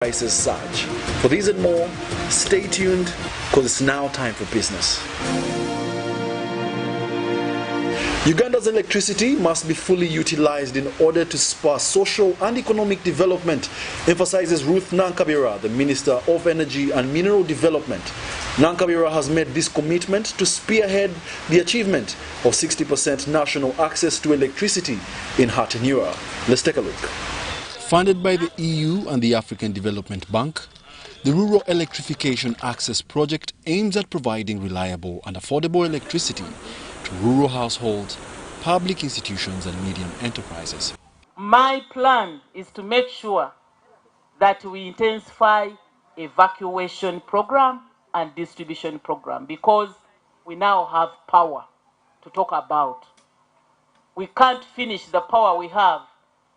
prices surge. For these and more, stay tuned because it's now time for business. Uganda's electricity must be fully utilized in order to spur social and economic development, emphasizes Ruth Nankabira, the Minister of Energy and Mineral Development. Nankabira has made this commitment to spearhead the achievement of 60% national access to electricity in Hatenura. Let's take a look. Funded by the EU and the African Development Bank, the Rural Electrification Access Project aims at providing reliable and affordable electricity to rural households, public institutions and medium enterprises. My plan is to make sure that we intensify evacuation program and distribution program because we now have power to talk about. We can't finish the power we have.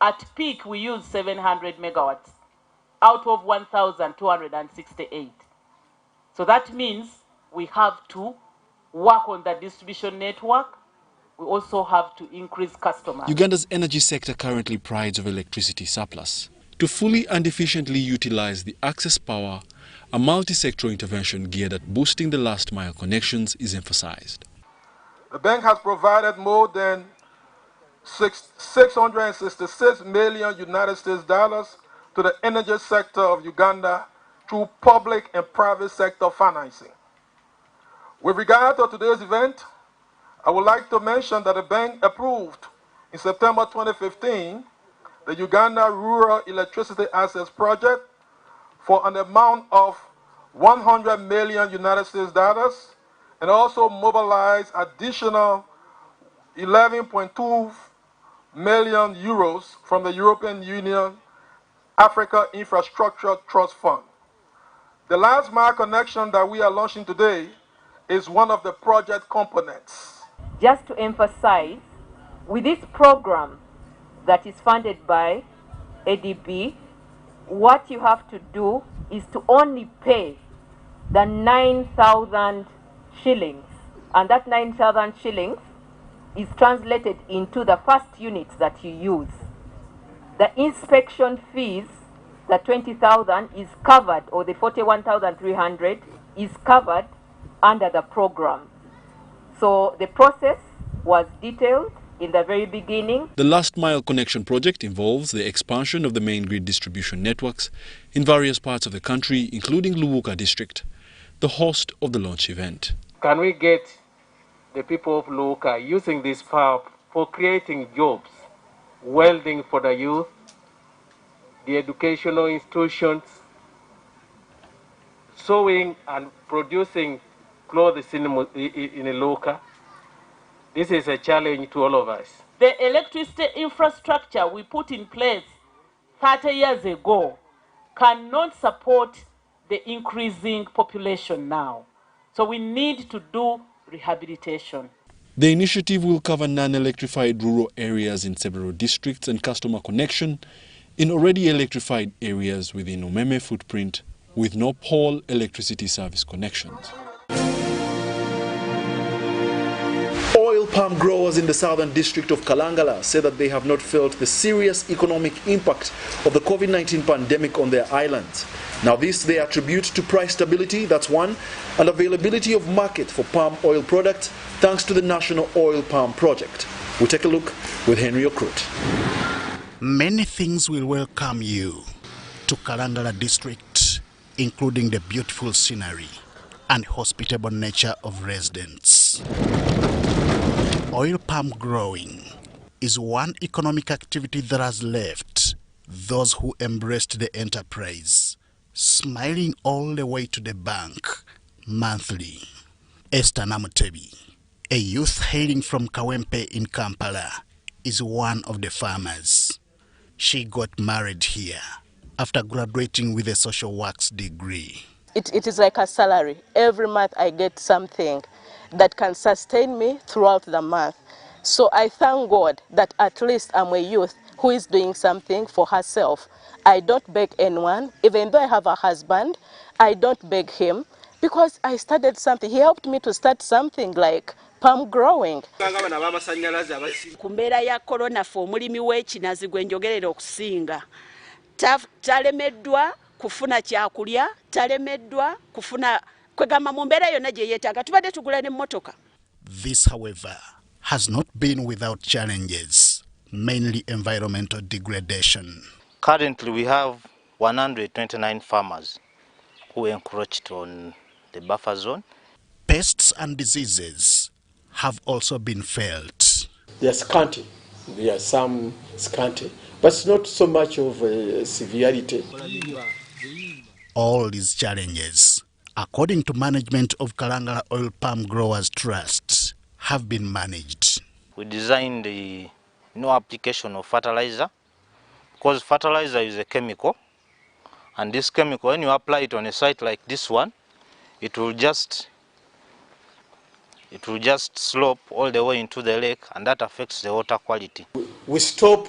At peak, we use 700 megawatts out of 1,268. So that means we have to work on the distribution network. We also have to increase customers. Uganda's energy sector currently prides of electricity surplus. To fully and efficiently utilize the access power, a multi-sectoral intervention geared at boosting the last mile connections is emphasized. The bank has provided more than $666 million to the energy sector of Uganda through public and private sector financing. With regard to today's event, I would like to mention that the bank approved in September 2015 the Uganda Rural Electricity Access Project for an amount of $100 million and also mobilized additional 11.2 million euros from the European Union Africa Infrastructure Trust Fund. The last mile connection that we are launching today is one of the project components. Just to emphasize, with this program that is funded by ADB, what you have to do is to only pay the 9,000 shillings, and that 9,000 shillings is translated into the first units that you use. The inspection fees, the 20,000 is covered, or the 41,300 is covered under the program. So the process was detailed in the very beginning. The last mile connection project involves the expansion of the main grid distribution networks in various parts of the country, including Luwuka district, the host of the launch event. Can we get the people of Luwuka using this power for creating jobs, welding for the youth, the educational institutions, sewing and producing clothes in Luwuka? This is a challenge to all of us. The electricity infrastructure we put in place 30 years ago cannot support the increasing population now. So we need to do rehabilitation. The initiative will cover non-electrified rural areas in several districts and customer connection in already electrified areas within Umeme footprint with no pole electricity service connections. Oil palm growers in the southern district of Kalangala say that they have not felt the serious economic impact of the COVID-19 pandemic on their islands. Now this they attribute to price stability, that's one, and availability of market for palm oil products thanks to the National Oil Palm Project. We'll take a look with Henry Okrut. Many things will welcome you to Kalangala district, including the beautiful scenery and hospitable nature of residents. Oil palm growing is one economic activity that has left those who embraced the enterprise smiling all the way to the bank monthly. Esther Namutebi, a youth hailing from Kawempe in Kampala, is one of the farmers. She got married here after graduating with a social works degree. It is like a salary. Every month I get something that can sustain me throughout the month. So I thank God that at least I'm a youth who is doing something for herself. I don't beg anyone. Even though I have a husband, I don't beg him because I started something. He helped me to start something like palm growing. Ku mbeera ya corona fe omulimi w'ekinazi gwe njogerera okusinga talemeddwa kufuna kyakulya, talemeddwa kufuna kwegamba mu mbeera yonna gye yeetaaga. Tubadde tugula n'emmotoka. This, however, has not been without challenges, mainly environmental degradation. Currently, we have 129 farmers who encroached on the buffer zone. Pests and diseases have also been felt. They are scanty. There are some scanty, but it's not so much of a severity. All these challenges, according to management of Kalangala Oil Palm Growers Trust, have been managed. We designed the no application of fertilizer, because fertilizer is a chemical, and this chemical, when you apply it on a site like this one, it will just slope all the way into the lake, and that affects the water quality. We stop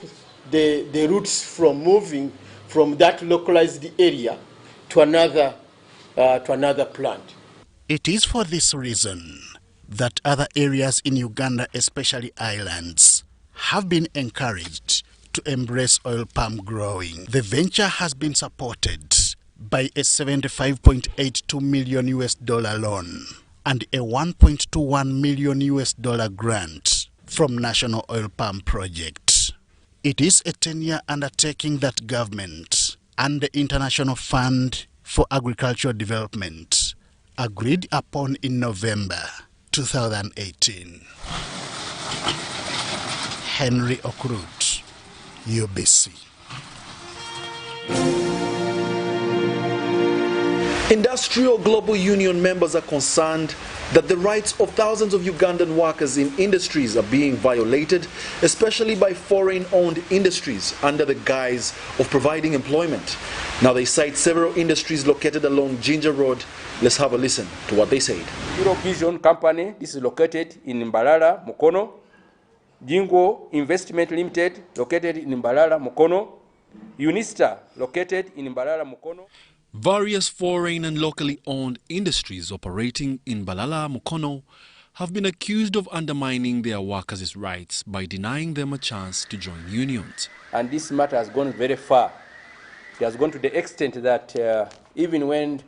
the roots from moving from that localized area to another plant. It is for this reason that other areas in Uganda, especially islands, have been encouraged to embrace oil palm growing. The venture has been supported by a $75.82 million loan and a $1.21 million grant from National Oil Palm Project. It is a 10-year undertaking that government and the International Fund for Agricultural Development agreed upon in November 2018. Henry Okrut, UBC. Industrial Global Union members are concerned that the rights of thousands of Ugandan workers in industries are being violated, especially by foreign-owned industries under the guise of providing employment. Now they cite several industries located along Ginger Road. Let's have a listen to what they said. Eurovision Company, this is located in Mbalala, Mukono. Jingo Investment Limited, located in Mbalala, Mukono. Unista, located in Mbalala, Mukono. Various foreign and locally owned industries operating in Mbalala, Mukono have been accused of undermining their workers' rights by denying them a chance to join unions. And this matter has gone very far. It has gone to the extent that even when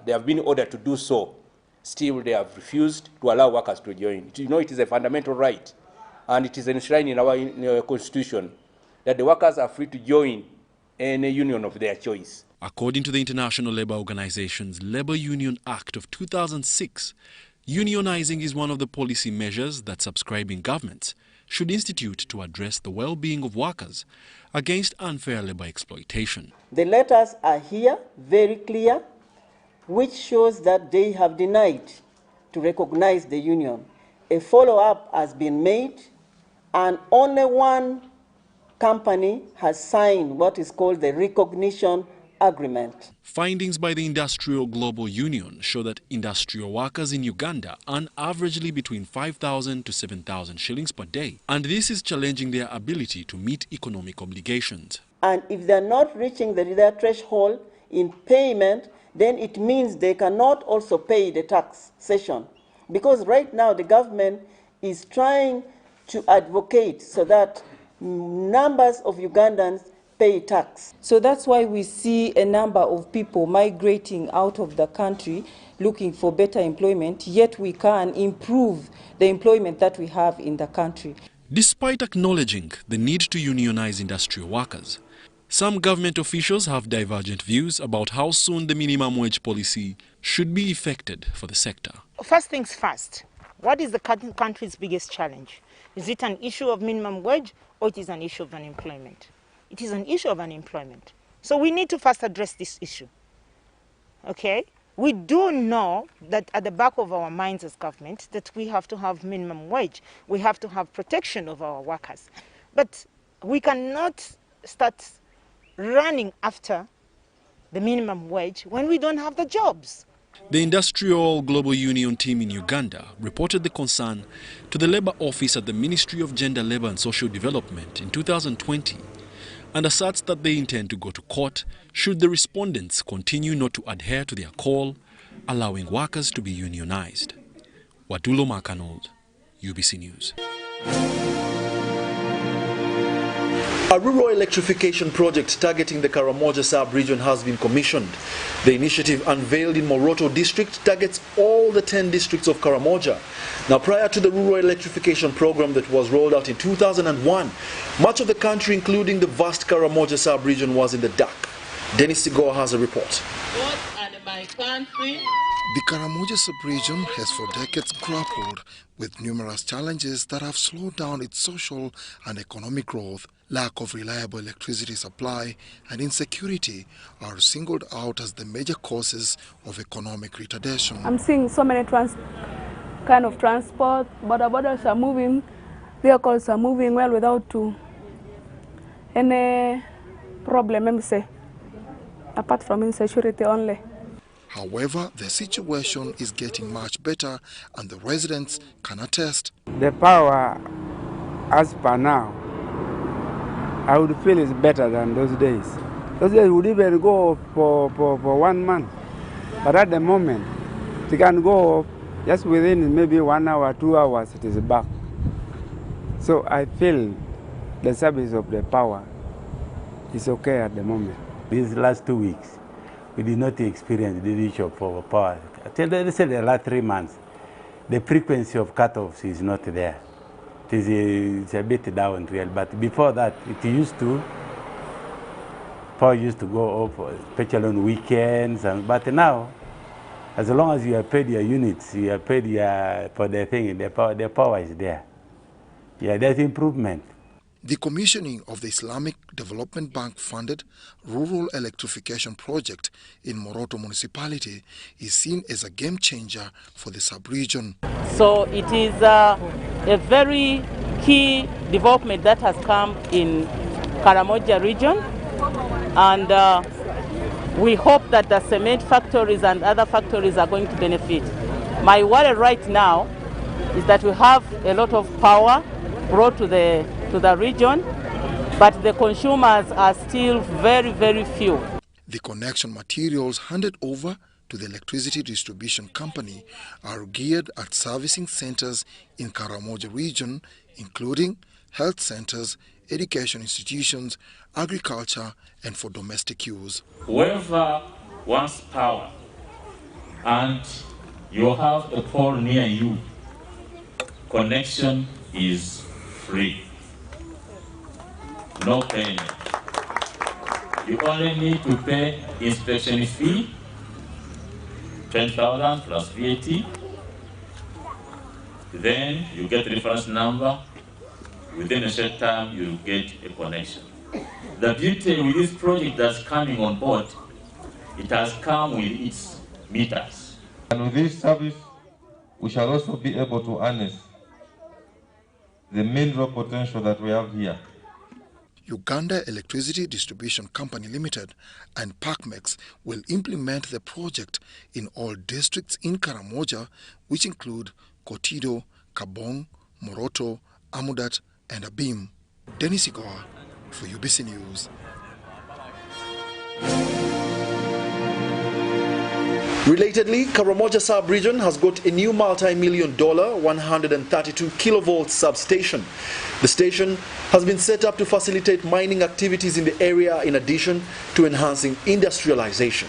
they have been ordered to do so, still they have refused to allow workers to join. You know, it is a fundamental right, and it is enshrined in our constitution that the workers are free to join any union of their choice. According to the International Labour Organization's Labour Union Act of 2006, unionizing is one of the policy measures that subscribing governments should institute to address the well-being of workers against unfair labour exploitation. The letters are here, very clear, which shows that they have denied to recognize the union. A follow-up has been made, and only one company has signed what is called the recognition agreement. Findings by the Industrial Global Union show that industrial workers in Uganda earn averagely between 5,000 to 7,000 shillings per day, and this is challenging their ability to meet economic obligations. And if they're not reaching their threshold in payment, then it means they cannot also pay the taxation. Because right now the government is trying to advocate so that numbers of Ugandans pay tax. So that's why we see a number of people migrating out of the country looking for better employment, yet we can improve the employment that we have in the country. Despite acknowledging the need to unionize industrial workers, some government officials have divergent views about how soon the minimum wage policy should be effected for the sector. First things first, what is the country's biggest challenge? Is it an issue of minimum wage or it is an issue of unemployment? It is an issue of unemployment. So we need to first address this issue. Okay? We do know that at the back of our minds as government that we have to have minimum wage. We have to have protection of our workers. But we cannot start running after the minimum wage when we don't have the jobs. The Industrial Global Union team in Uganda reported the concern to the Labour Office at the Ministry of Gender, Labour and Social Development in 2020 and asserts that they intend to go to court should the respondents continue not to adhere to their call, allowing workers to be unionized. Wadulo Arnold, UBC News. A rural electrification project targeting the Karamoja sub-region has been commissioned. The initiative, unveiled in Moroto district, targets all the 10 districts of Karamoja. Now, prior to the rural electrification program that was rolled out in 2001, much of the country, including the vast Karamoja sub-region, was in the dark. Dennis Sigor has a report. The Karamoja sub-region has for decades grappled with numerous challenges that have slowed down its social and economic growth. Lack of reliable electricity supply and insecurity are singled out as the major causes of economic retardation. I'm seeing so many kind of transport, borders are moving, vehicles are moving well without any problem, let me say, apart from insecurity only. However, the situation is getting much better and the residents can attest. The power, as per now, I would feel is better than those days. Those days would even go for 1 month. But at the moment, it can go just within maybe 1 hour, 2 hours, it is back. So I feel the service of the power is okay at the moment. These last 2 weeks, we did not experience the issue of power. Let's say the last 3 months, the frequency of cutoffs is not there. It's a bit down real, but before that, power used to go off, especially on weekends. But now, as long as you have paid your units, you have paid for the thing, the power is there. Yeah, there's improvement. The commissioning of the Islamic Development Bank funded rural electrification project in Moroto municipality is seen as a game changer for the sub-region. So it is a very key development that has come in Karamoja region, and we hope that the cement factories and other factories are going to benefit. My worry right now is that we have a lot of power brought to the region, but the consumers are still very, very few. The connection materials handed over to the electricity distribution company are geared at servicing centers in Karamoja region, including health centers, education institutions, agriculture, and for domestic use. Whoever wants power and you have a pole near you, connection is free. No payment. You only need to pay inspection fee, 10,000 plus VAT. Then you get reference number. Within a short time, you get a connection. The beauty with this project that's coming on board, it has come with its meters. And with this service, we shall also be able to harness the mineral potential that we have here. Uganda Electricity Distribution Company Limited and PACMEX will implement the project in all districts in Karamoja, which include Kotido, Kabong, Moroto, Amudat, and Abim. Dennis Igor for UBC News. Relatedly, Karamoja sub-region has got a new multi-million-dollar 132 kilovolt substation. The station has been set up to facilitate mining activities in the area in addition to enhancing industrialization.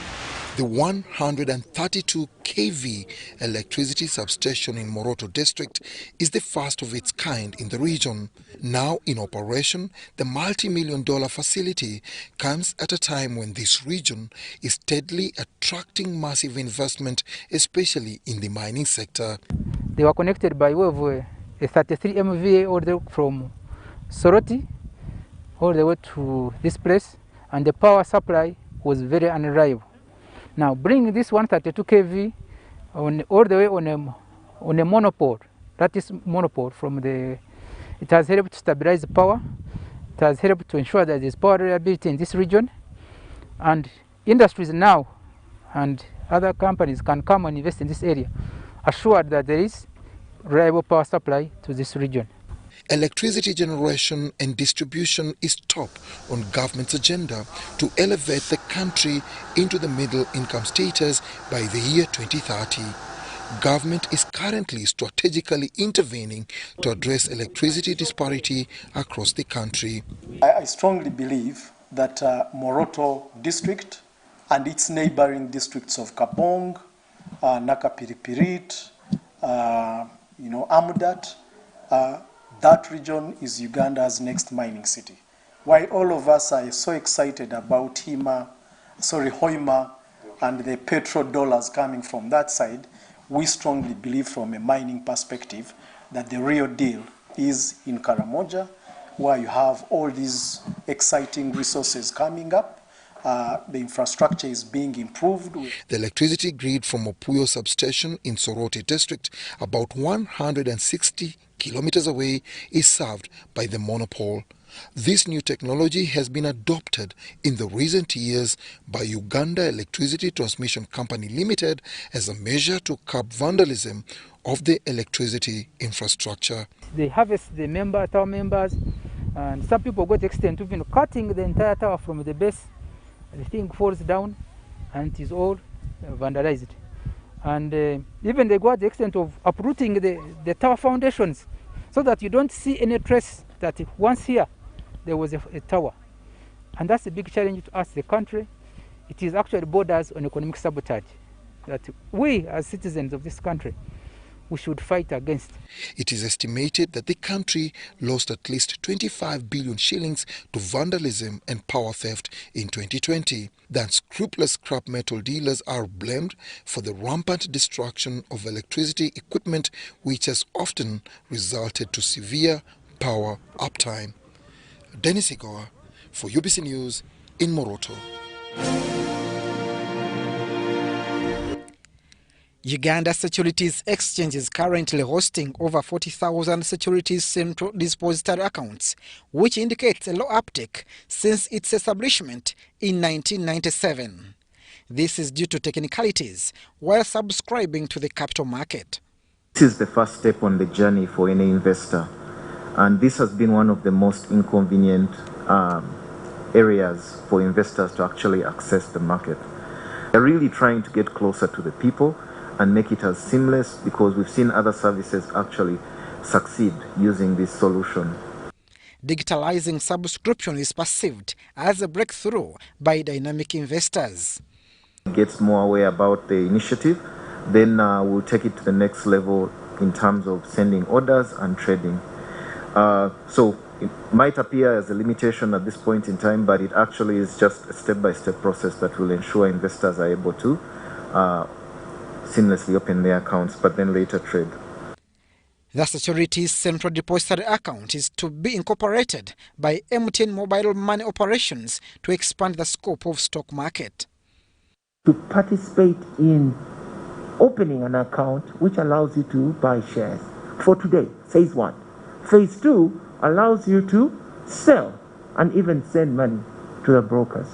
The 132 kV electricity substation in Moroto district is the first of its kind in the region. Now in operation, the multi-million-dollar facility comes at a time when this region is steadily attracting massive investment, especially in the mining sector. They were connected by way of a 33 MVA all the way from Soroti all the way to this place, and the power supply was very unreliable. Now bring this 132 kV all the way on a monopole. That is monopole from the. It has helped to stabilize the power. It has helped to ensure that there is power reliability in this region, and industries now and other companies can come and invest in this area, assured that there is reliable power supply to this region. Electricity generation and distribution is top on government's agenda to elevate the country into the middle income status by the year 2030. government is currently strategically intervening to address electricity disparity across the country. I strongly believe that Moroto district and its neighboring districts of Kabong, Nakapiripirit, Amudat, that region is Uganda's next mining city. While all of us are so excited about Hoima and the petrodollars coming from that side, we strongly believe from a mining perspective that the real deal is in Karamoja, where you have all these exciting resources coming up. The infrastructure is being improved. The electricity grid from Opuyo substation in Soroti district, about 160 kilometers away, is served by the monopole. This new technology has been adopted in the recent years by Uganda Electricity Transmission Company Limited as a measure to curb vandalism of the electricity infrastructure. They harvest the tower members, and some people go to the extent of cutting the entire tower from the base. The thing falls down and it is all vandalized. And even they go to the extent of uprooting the tower foundations so that you don't see any trace that once here there was a tower. And that's a big challenge to us, the country. It is actually borders on economic sabotage that we as citizens of this country we should fight against. It is estimated that the country lost at least 25 billion shillings to vandalism and power theft in 2020. The unscrupulous scrap metal dealers are blamed for the rampant destruction of electricity equipment, which has often resulted to severe power uptime. Dennis Igoa for UBC News in Moroto. Uganda Securities Exchange is currently hosting over 40,000 securities central depository accounts, which indicates a low uptake since its establishment in 1997. This is due to technicalities while subscribing to the capital market. This is the first step on the journey for any investor, and this has been one of the most inconvenient areas for investors to actually access the market. They're really trying to get closer to the people and make it as seamless, because we've seen other services actually succeed using this solution. Digitalizing subscription is perceived as a breakthrough by dynamic investors. Gets more aware about the initiative, then we'll take it to the next level in terms of sending orders and trading. So it might appear as a limitation at this point in time, but it actually is just a step-by-step process that will ensure investors are able to seamlessly open their accounts, but then later trade. The Securities Central Depository Account is to be incorporated by MTN Mobile Money Operations to expand the scope of stock market. To participate in opening an account which allows you to buy shares. For today, phase 1. Phase 2 allows you to sell and even send money to the brokers.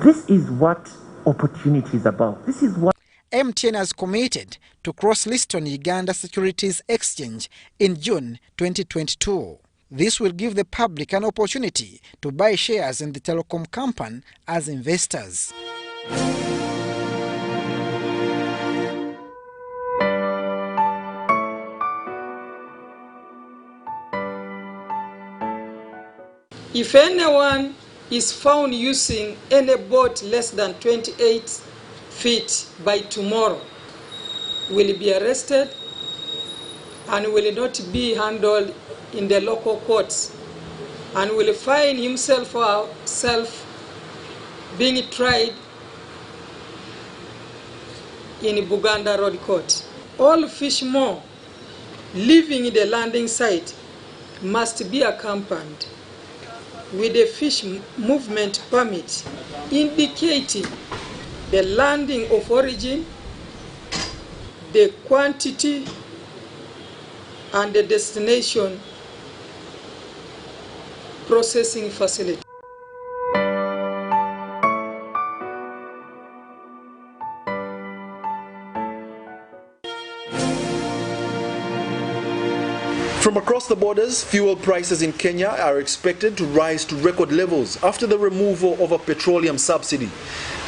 This is what opportunity is about. This is what MTN has committed to cross-list on Uganda Securities Exchange in June 2022. This will give the public an opportunity to buy shares in the telecom company as investors. If anyone is found using any boat less than 28 feet by tomorrow, will be arrested and will not be handled in the local courts, and will find himself or herself being tried in Buganda Road Court. All fishermen leaving the landing site must be accompanied with a fish movement permit indicating the landing of origin, the quantity, and the destination processing facility. From across the borders, fuel prices in Kenya are expected to rise to record levels after the removal of a petroleum subsidy.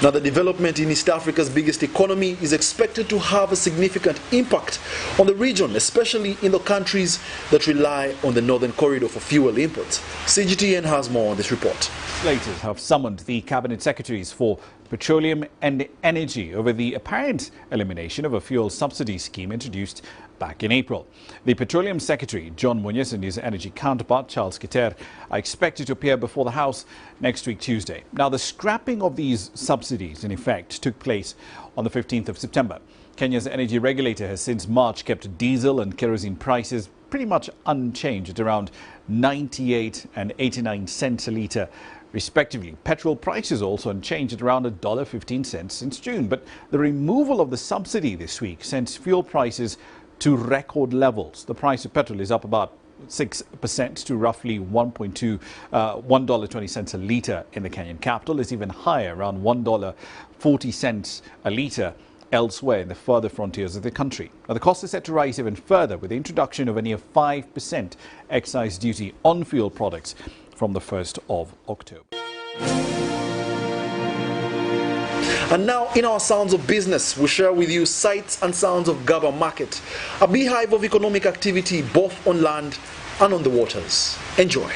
Now, the development in East Africa's biggest economy is expected to have a significant impact on the region, especially in the countries that rely on the Northern Corridor for fuel imports. CGTN has more on this report. Legislators have summoned the cabinet secretaries for petroleum and energy over the apparent elimination of a fuel subsidy scheme introduced back in April. The Petroleum Secretary, John Munyes, and his energy counterpart, Charles Keter, are expected to appear before the House next week, Tuesday. Now, the scrapping of these subsidies, in effect, took place on the 15th of September. Kenya's energy regulator has since March kept diesel and kerosene prices pretty much unchanged at around 98 and 89 cents a litre, respectively. Petrol prices also unchanged at around $1.15 since June. But the removal of the subsidy this week sends fuel prices to record levels. The price of petrol is up about 6% to roughly $1.20 a litre in the Kenyan capital. It's even higher, around $1.40 a litre elsewhere in the further frontiers of the country. Now, the cost is set to rise even further with the introduction of a near 5% excise duty on fuel products from the 1st of October. And now, in our Sounds of Business, we share with you sights and sounds of Gaba Market, a beehive of economic activity both on land and on the waters. Enjoy.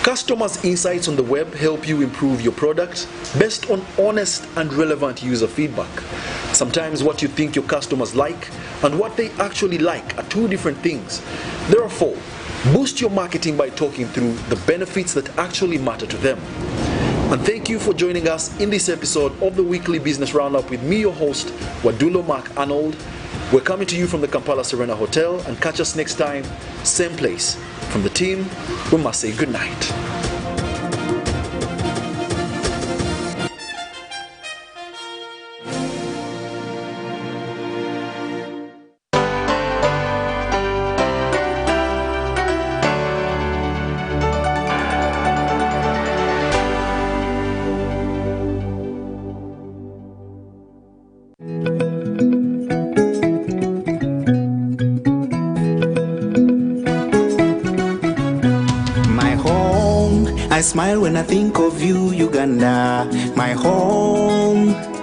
Customers' insights on the web help you improve your product based on honest and relevant user feedback. Sometimes what you think your customers like and what they actually like are two different things. Therefore, boost your marketing by talking through the benefits that actually matter to them. And thank you for joining us in this episode of the Weekly Business Roundup with me, your host, Wadulo Mark Arnold. We're coming to you from the Kampala Serena Hotel, and catch us next time, same place. From the team, we must say good night. I smile when I think of you, Uganda, my home.